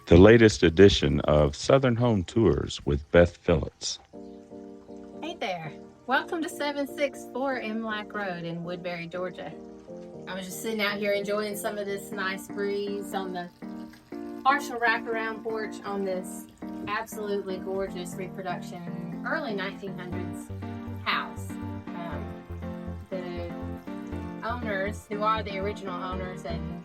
the latest edition of Southern Home Tours with Beth Phillips. Hey there. Welcome to 764 Imlac Road in Woodbury, Georgia. I was just sitting out here enjoying some of this nice breeze on the partial wraparound porch on this absolutely gorgeous reproduction early 1900s house. The owners, who are the original owners and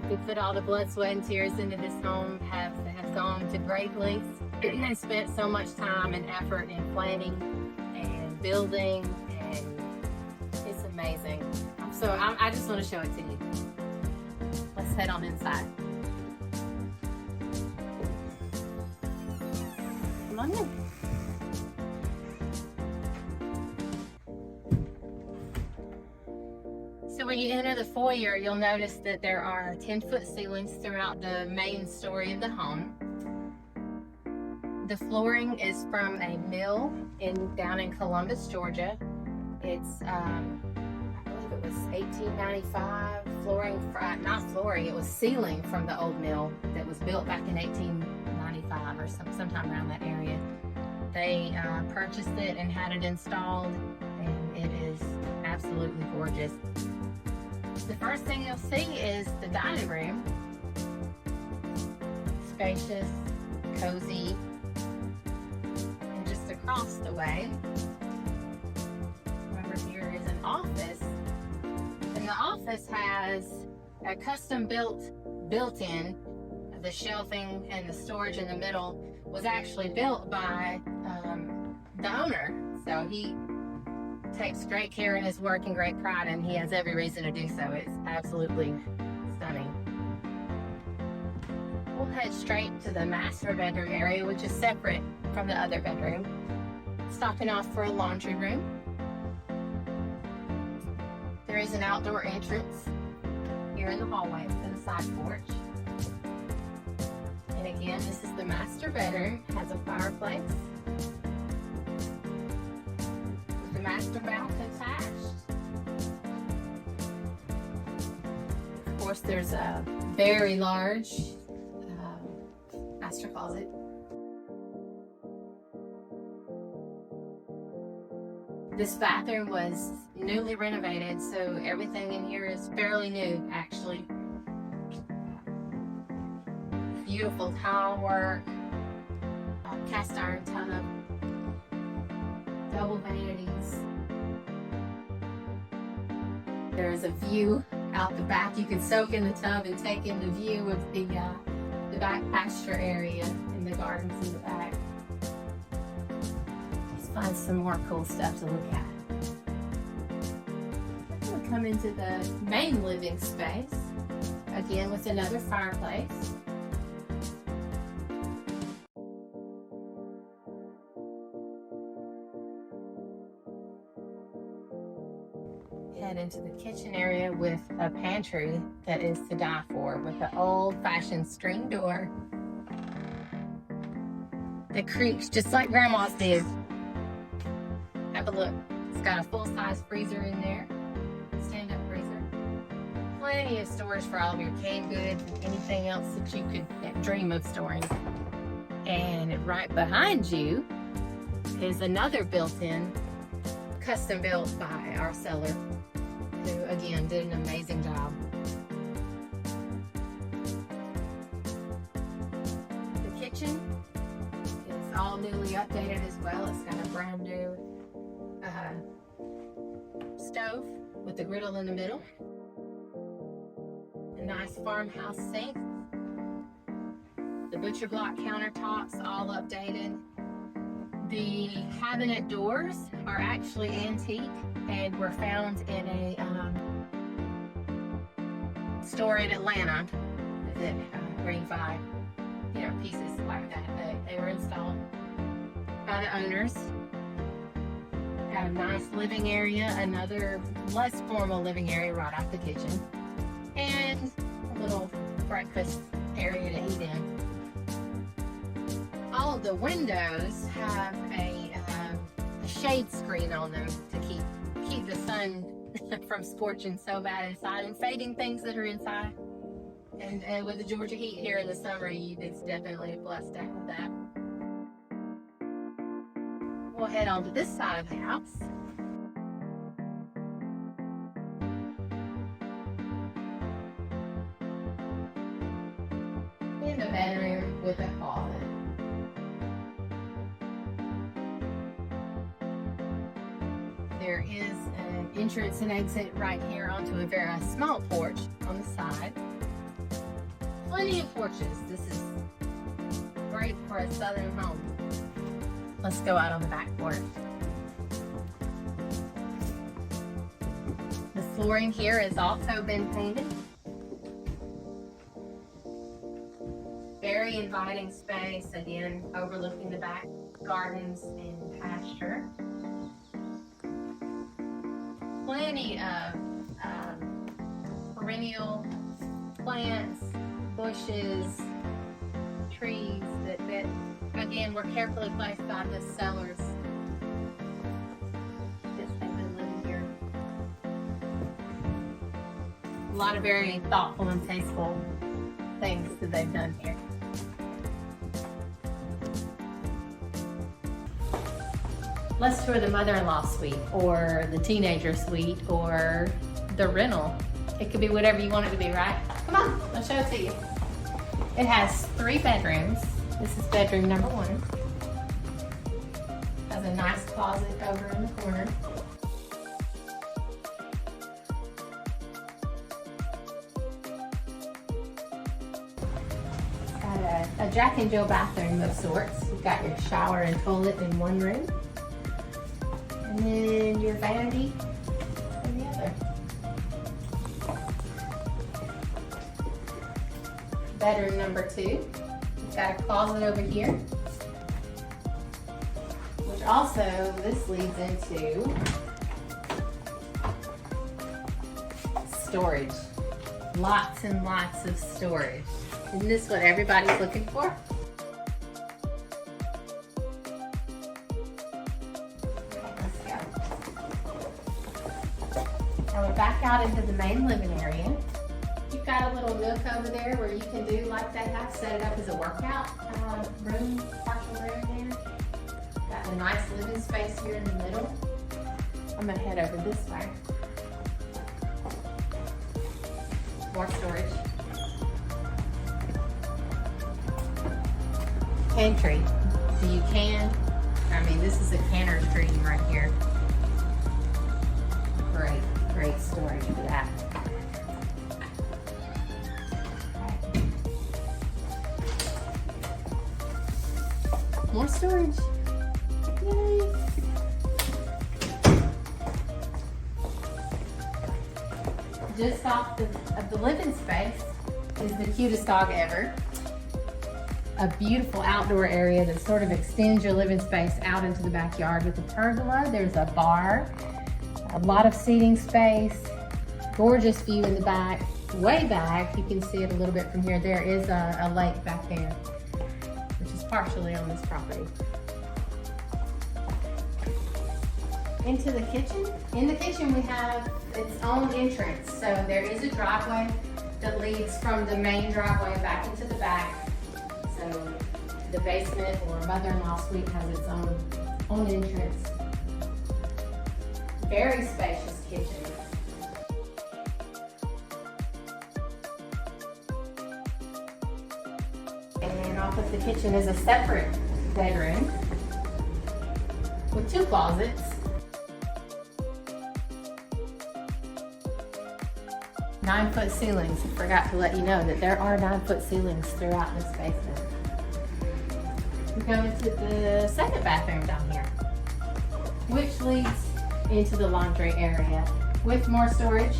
who put all the blood, sweat, and tears into this home, have gone to great lengths and spent so much time and effort in planning and building, and it's amazing. So I just want to show it to you. Let's head on inside. Come on in. So when you enter the foyer, you'll notice that there are 10-foot ceilings throughout the main story of the home. The flooring is from a mill down in Columbus, Georgia. It's, I believe it was 1895 flooring, it was ceiling from the old mill that was built back in 1895 or sometime around that area. They purchased it and had it installed, and it is absolutely gorgeous. The first thing you'll see is the dining room. Spacious, cozy, and just across the way, over here is an office. And the office has a custom built-in. The shelving and the storage in the middle was actually built by the owner. So he takes great care in his work and great pride, and he has every reason to do so. It's absolutely stunning. We'll head straight to the master bedroom area, which is separate from the other bedroom. Stopping off for a laundry room. There is an outdoor entrance here in the hallway to the side porch. And again, this is the master bedroom. It has a fireplace. Master bath attached. Of course, there's a very large master closet. This bathroom was newly renovated, so everything in here is fairly new, actually. Beautiful tile work, cast iron tub, double vanities. There's a view out the back. You can soak in the tub and take in the view of the back pasture area and the gardens in the back. Let's find some more cool stuff to look at. We'll come into the main living space, again with another fireplace. Head into the kitchen area with a pantry that is to die for, with the old-fashioned screen door that creaks just like Grandma's did. Have a look. It's got a full-size freezer in there, stand-up freezer. Plenty of storage for all of your canned goods and anything else that you could dream of storing. And right behind you is another built-in, custom built by our seller, who again did an amazing job. The kitchen is all newly updated as well. It's got a brand new stove with the griddle in the middle, a nice farmhouse sink, the butcher block countertops all updated. The cabinet doors are actually antique and were found in a store in Atlanta that where you buy, pieces like that. They were installed by the owners. Got a nice living area, another less formal living area right off the kitchen, and a little breakfast area to eat in. All of the windows have a shade screen on them to keep the sun from scorching so bad inside and fading things that are inside. And with the Georgia heat here in the summer, it's definitely a blessed to have that. We'll head on to this side of the house. And a bedroom with a closet. There is an entrance and exit right here onto a very small porch on the side. Plenty of porches. This is great for a southern home. Let's go out on the back porch. The flooring here has also been painted. Very inviting space, again, overlooking the back gardens and pasture. Plenty of perennial plants, bushes, trees that again were carefully placed by the sellers. Just they've been living here. A lot of very thoughtful and tasteful things that they've done here. Let's tour the mother-in-law suite, or the teenager suite, or the rental. It could be whatever you want it to be, right? Come on, I'll show it to you. It has 3 bedrooms. This is bedroom number 1. Has a nice closet over in the corner. It's got a Jack and Jill bathroom of sorts. You've got your shower and toilet in one room. And then your vanity in the other. Bedroom number 2. You've got a closet over here. Which also, this leads into storage. Lots and lots of storage. Isn't this what everybody's looking for? Now we're back out into the main living area. You've got a little nook over there where you can do like they have, set it up as a workout room, partial room there. Got a nice living space here in the middle. I'm gonna head over this way. More storage. Pantry. So you can, this is a canner screen right here. Great storage for that. More storage. Yay! Just off of the living space is the cutest dog ever. A beautiful outdoor area that sort of extends your living space out into the backyard with a pergola. There's a bar, a lot of seating space, gorgeous view in the back. Way back, you can see it a little bit from here. There is a lake back there, which is partially on this property. Into the kitchen. In the kitchen we have its own entrance. So there is a driveway that leads from the main driveway back into the back. So the basement or mother-in-law suite has its own entrance. Very spacious kitchen. And off of the kitchen is a separate bedroom with 2 closets. Nine-foot ceilings. I forgot to let you know that there are 9-foot ceilings throughout this basement. We come into the second bathroom down here, which leads into the laundry area with more storage.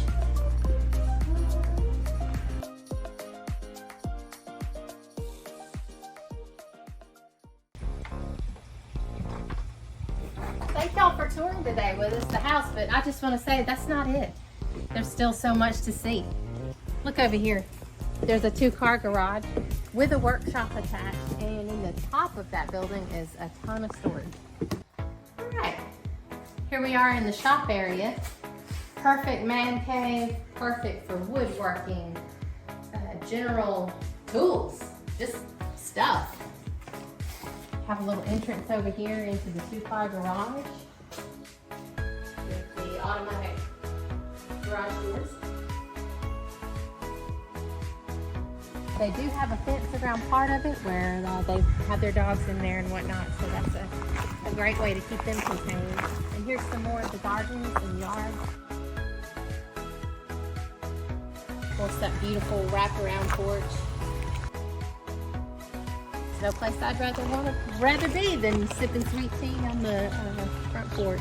Thank y'all for touring today with us, the house, but I just want to say that's not it. There's still so much to see. Look over here. There's a 2-car garage with a workshop attached, and in the top of that building is a ton of storage. All right, here we are in the shop area. Perfect man cave, perfect for woodworking, general tools, just stuff. Have a little entrance over here into the 2-car garage with the automatic garage doors. They do have a fence around part of it where they have their dogs in there and whatnot, so that's a great way to keep them contained. And here's some more of the gardens and yards. Of course, that beautiful wraparound porch. No place I'd rather be than sipping sweet tea on the front porch.